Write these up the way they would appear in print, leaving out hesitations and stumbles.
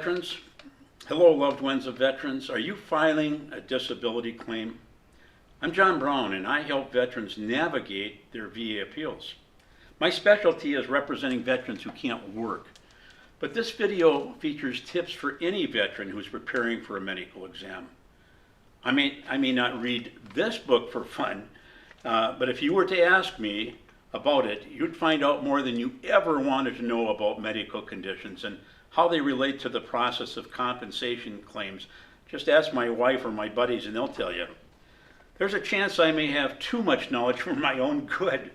veterans. Hello, loved ones of veterans. Are you filing a disability claim? I'm John Brown, and I help veterans navigate their VA appeals. My specialty is representing veterans who can't work. But this video features tips for any veteran who's preparing for a medical exam. I may not read this book for fun, but if you were to ask me about it, you'd find out more than you ever wanted to know about medical conditions and how they relate to the process of compensation claims. Just ask my wife or my buddies and they'll tell you. There's a chance I may have too much knowledge for my own good,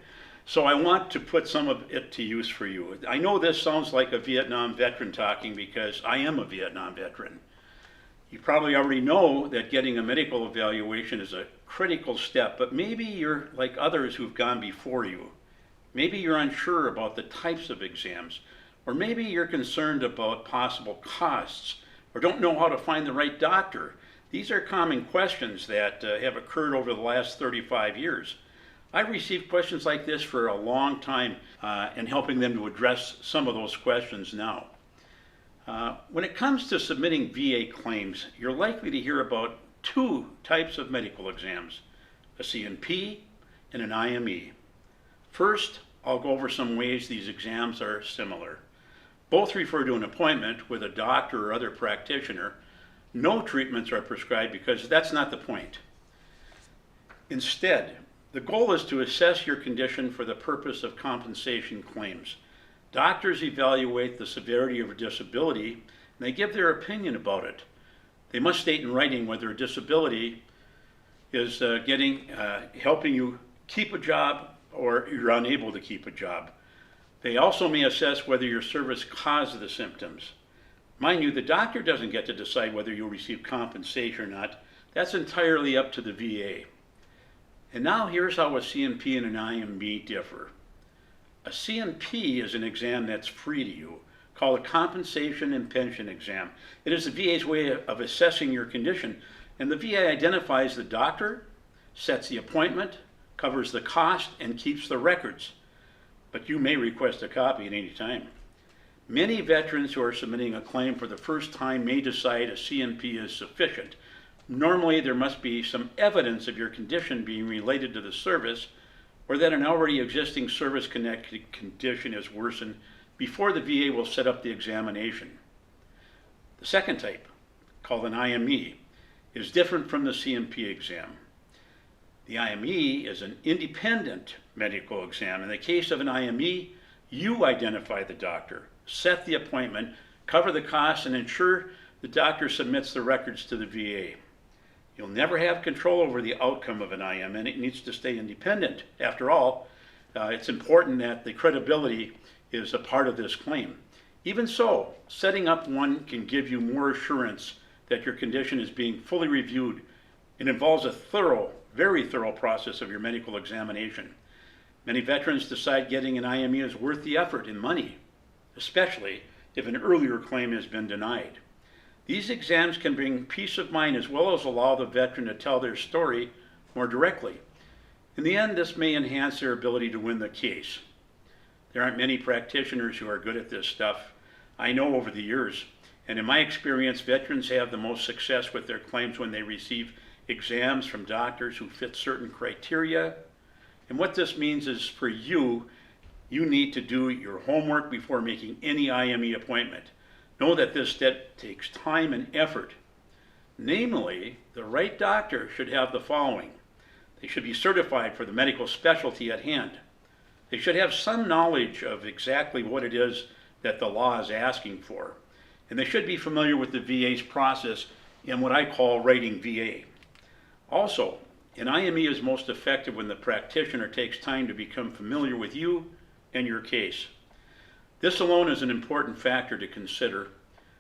so I want to put some of it to use for you. I know this sounds like a Vietnam veteran talking because I am a Vietnam veteran. You probably already know that getting a medical evaluation is a critical step, but maybe you're like others who've gone before you. Maybe you're unsure about the types of exams, or maybe you're concerned about possible costs, or don't know how to find the right doctor. These are common questions that have occurred over the last 35 years. I've received questions like this for a long time and helping them to address some of those questions now. When it comes to submitting VA claims, you're likely to hear about two types of medical exams, a CNP and an IME. First, I'll go over some ways these exams are similar. Both refer to an appointment with a doctor or other practitioner. No treatments are prescribed because that's not the point. Instead, the goal is to assess your condition for the purpose of compensation claims. Doctors evaluate the severity of a disability and they give their opinion about it. They must state in writing whether a disability is helping you keep a job or you're unable to keep a job. They also may assess whether your service caused the symptoms. Mind you, the doctor doesn't get to decide whether you'll receive compensation or not. That's entirely up to the VA. And now here's how a CNP and an IME differ. A CNP is an exam that's free to you, called a compensation and pension exam. It is the VA's way of assessing your condition, and the VA identifies the doctor, sets the appointment, covers the cost, and keeps the records. But you may request a copy at any time. Many veterans who are submitting a claim for the first time may decide a CNP is sufficient. Normally, there must be some evidence of your condition being related to the service or that an already existing service-connected condition is worsened before the VA will set up the examination. The second type, called an IME, is different from the CNP exam. The IME is an independent medical exam. In the case of an IME, you identify the doctor, set the appointment, cover the costs, and ensure the doctor submits the records to the VA. You'll never have control over the outcome of an IM, and it needs to stay independent. After all, it's important that the credibility is a part of this claim. Even so, setting up one can give you more assurance that your condition is being fully reviewed. It involves a very thorough process of your medical examination. Many veterans decide getting an IME is worth the effort and money, especially if an earlier claim has been denied. These exams can bring peace of mind as well as allow the veteran to tell their story more directly. In the end, this may enhance their ability to win the case. There aren't many practitioners who are good at this stuff. I know over the years, and in my experience, veterans have the most success with their claims when they receive exams from doctors who fit certain criteria. And what this means is for you, you need to do your homework before making any IME appointment. Know that this step takes time and effort. Namely, the right doctor should have the following. They should be certified for the medical specialty at hand. They should have some knowledge of exactly what it is that the law is asking for. And they should be familiar with the VA's process in what I call writing VA. Also, an IME is most effective when the practitioner takes time to become familiar with you and your case. This alone is an important factor to consider.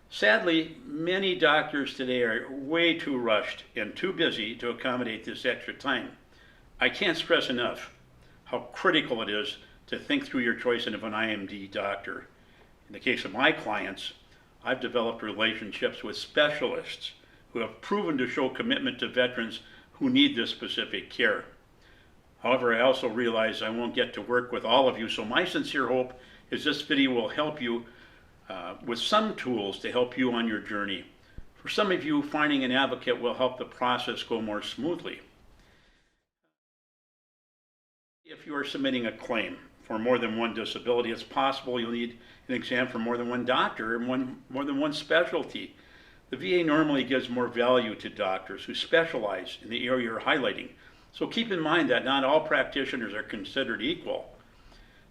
Sadly, many doctors today are way too rushed and too busy to accommodate this extra time. I can't stress enough how critical it is to think through your choice of an IMD doctor. In the case of my clients, I've developed relationships with specialists who have proven to show commitment to veterans who need this specific care. However, I also realize I won't get to work with all of you, so my sincere hope is this video will help you with some tools to help you on your journey. For some of you, finding an advocate will help the process go more smoothly. If you are submitting a claim for more than one disability, it's possible you'll need an exam for more than one doctor and more than one specialty. The VA normally gives more value to doctors who specialize in the area you're highlighting. So keep in mind that not all practitioners are considered equal.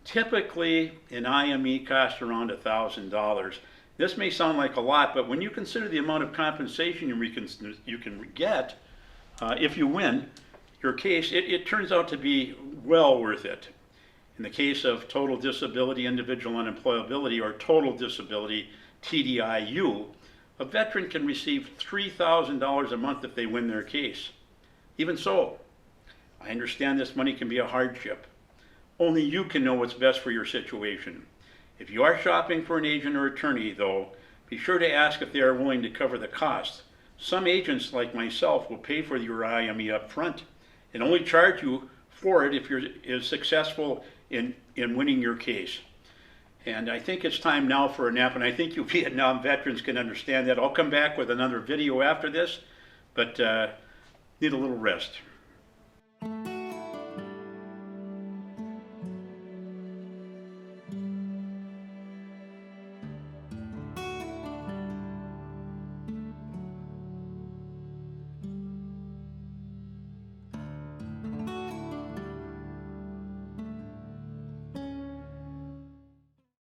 Typically, an IME costs around $1,000. This may sound like a lot, but when you consider the amount of compensation you can get if you win your case, it turns out to be well worth it. In the case of total disability, individual unemployability, or total disability, TDIU, a veteran can receive $3,000 a month if they win their case. Even so, I understand this money can be a hardship. Only you can know what's best for your situation. If you are shopping for an agent or attorney, though, be sure to ask if they are willing to cover the cost. Some agents, like myself, will pay for your IME up front and only charge you for it if you're successful in winning your case. And I think it's time now for a nap, and I think you Vietnam veterans can understand that. I'll come back with another video after this, but need a little rest.